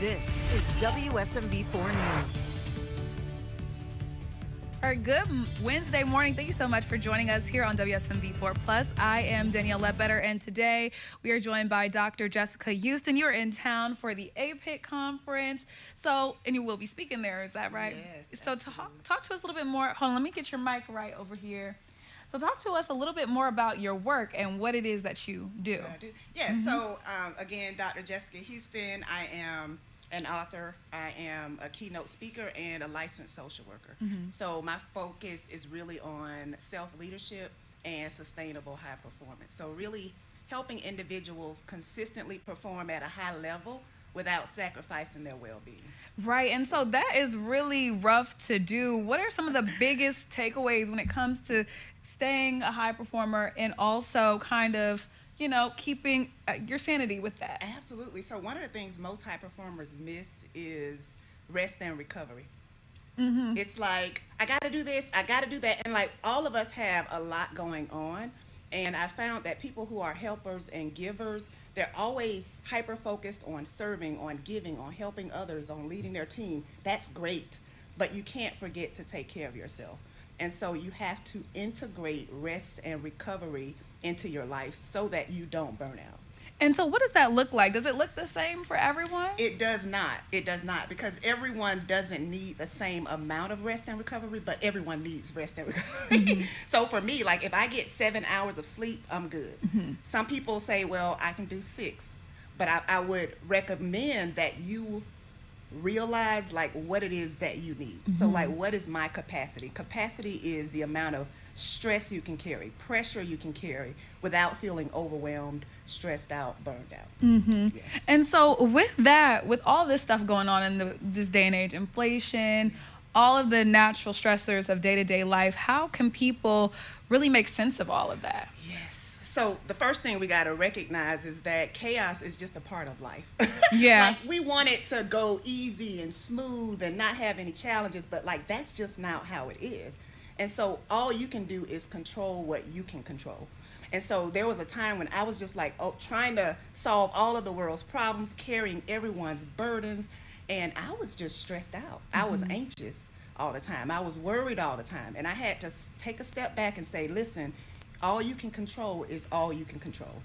This is WSMV4 News. Our good Wednesday morning. Thank you so much for joining us here on WSMV4 Plus. I am Danielle Ledbetter, and today we are joined by Dr. Jessica Houston. You're in town for the APIC conference, and you will be speaking there. Is that right? Yes. So talk to us a little bit more. Hold on, let me get your mic right over here. So talk to us a little bit more about your work and what it is that you do. Yeah. So again, Dr. Jessica Houston. I am an author, I am a keynote speaker, and a licensed social worker. So my focus is really on self-leadership and sustainable high performance. So really helping individuals consistently perform at a high level without sacrificing their well-being. Right, and so that is really rough to do. What are some of the biggest takeaways when it comes to staying a high performer and also kind of keeping your sanity with that? Absolutely. So one of the things most high performers miss is rest and recovery. It's like, I got to do this, I got to do that. And like all of us have a lot going on. And I found that people who are helpers and givers, they're always hyper focused on serving, on giving, on helping others, on leading their team. That's great. But you can't forget to take care of yourself. And so you have to integrate rest and recovery into your life so that you don't burn out. And so what does that look like? Does it look the same for everyone? It does not. It does not, because everyone doesn't need the same amount of rest and recovery, but everyone needs rest and recovery. So for me, like if I get 7 hours of sleep, I'm good. Some people say, well, I can do 6, but I would recommend that you realize like what it is that you need. So like, what is my capacity? Capacity is the amount of stress you can carry, pressure you can carry without feeling overwhelmed, stressed out, burned out. Yeah. And so with that, with all this stuff going on in this day and age, inflation, all of the natural stressors of day-to-day life, how can people really make sense of all of that? Yes. So the first thing we got to recognize is that chaos is just a part of life. Yeah. Like we want it to go easy and smooth and not have any challenges, but like that's just not how it is. And so all you can do is control what you can control. And so there was a time when I was just like, trying to solve all of the world's problems, carrying everyone's burdens, and I was just stressed out. I was anxious all the time. I was worried all the time. And I had to take a step back and say, listen, all you can control is all you can control.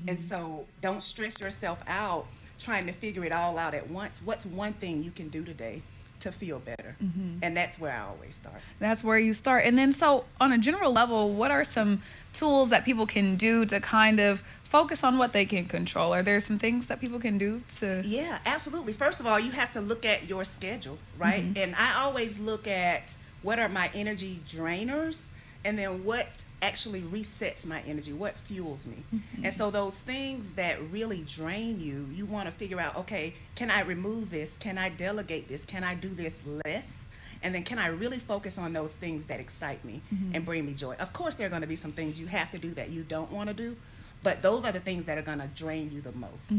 And so don't stress yourself out trying to figure it all out at once. What's one thing you can do today to feel better? And that's where I always start. That's where you start. And then so on a general level, what are some tools that people can do to kind of focus on what they can control? Are there some things that people can do to... Yeah, absolutely. First of all, you have to look at your schedule, right? And I always look at what are my energy drainers and then what actually resets my energy, what fuels me. And so those things that really drain you, you want to figure out, okay, can I remove this? Can I delegate this? Can I do this less? And then can I really focus on those things that excite me and bring me joy? Of course, there are going to be some things you have to do that you don't want to do, but those are the things that are going to drain you the most.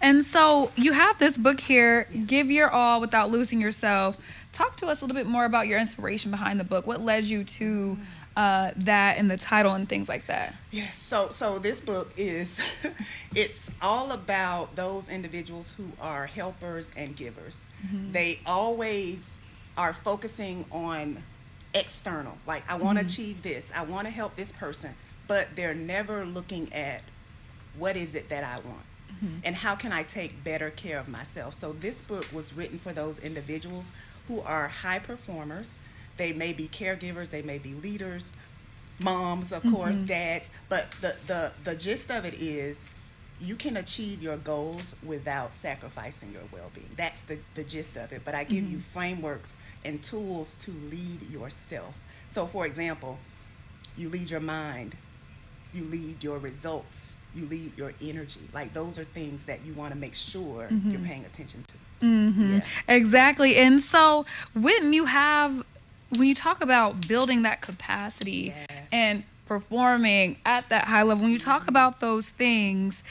And so you have this book here, Give Your All Without Losing Yourself. Talk to us a little bit more about your inspiration behind the book. What led you to that and the title and things like that? Yes, so this book is, it's all about those individuals who are helpers and givers. They always are focusing on external, like I want to achieve this, I want to help this person, but they're never looking at what is it that I want and how can I take better care of myself. So this book was written for those individuals who are high performers. They may be caregivers, they may be leaders, moms, of course, dads, but the gist of it is you can achieve your goals without sacrificing your well-being. That's the gist of it. But I give you frameworks and tools to lead yourself. So for example, you lead your mind, you lead your results, you lead your energy. Like those are things that you want to make sure you're paying attention to. Exactly. And so when you talk about building that capacity and performing at that high level, when you talk about those things,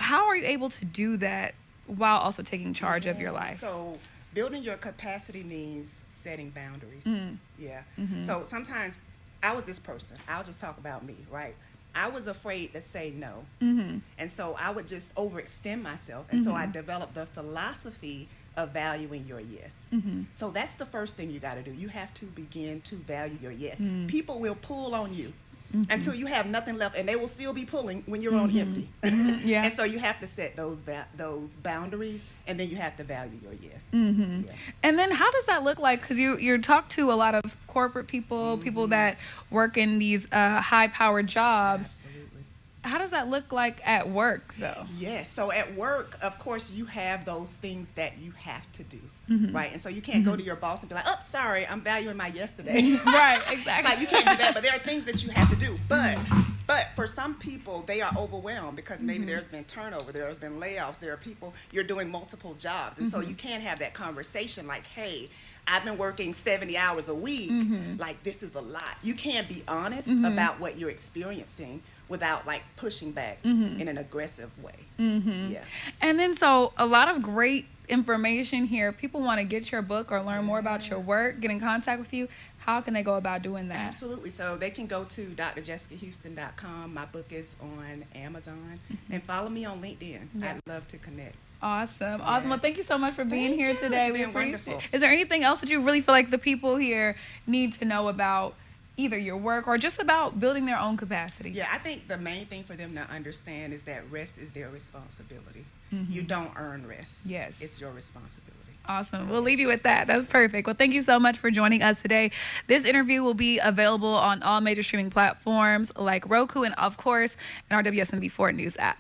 how are you able to do that while also taking charge of your life? So building your capacity means setting boundaries. So sometimes I was this person. I'll just talk about me, right? I was afraid to say no. And so I would just overextend myself. And so I developed the philosophy of valuing your yes. So that's the first thing you got to do. You have to begin to value your yes. People will pull on you until you have nothing left, and they will still be pulling when you're on empty. Yeah. And so you have to set those boundaries, and then you have to value your yes. Yeah. And then how does that look like? Because you talk to a lot of corporate people, people that work in these high-powered jobs. Absolutely. How does that look like at work, though? Yes. So at work, of course, you have those things that you have to do, right? And so you can't go to your boss and be like, "Oh, sorry, I'm valuing my yes today." Right, exactly. Like, you can't do that. But there are things that you have to do. But for some people, they are overwhelmed because maybe there's been turnover, there have been layoffs, there are people, you're doing multiple jobs. And so you can't have that conversation like, "Hey, I've been working 70 hours a week. Like, this is a lot." You can't be honest about what you're experiencing without like pushing back in an aggressive way. Yeah. And then so a lot of great information here. People want to get your book or learn more about your work, get in contact with you. How can they go about doing that? Absolutely. So they can go to drjessicahouston.com. My book is on Amazon. And follow me on LinkedIn. Yeah. I'd love to connect. Awesome. Awesome. Well, thank you so much for being Thank here you. today. It's We been appreciate wonderful. it. Is there anything else that you really feel like the people here need to know about either your work or just about building their own capacity? Yeah, I think the main thing for them to understand is that rest is their responsibility. You don't earn rest. Yes. It's your responsibility. Awesome. We'll leave you with that. That's perfect. Well, thank you so much for joining us today. This interview will be available on all major streaming platforms like Roku and, of course, in our WSMB4 News app.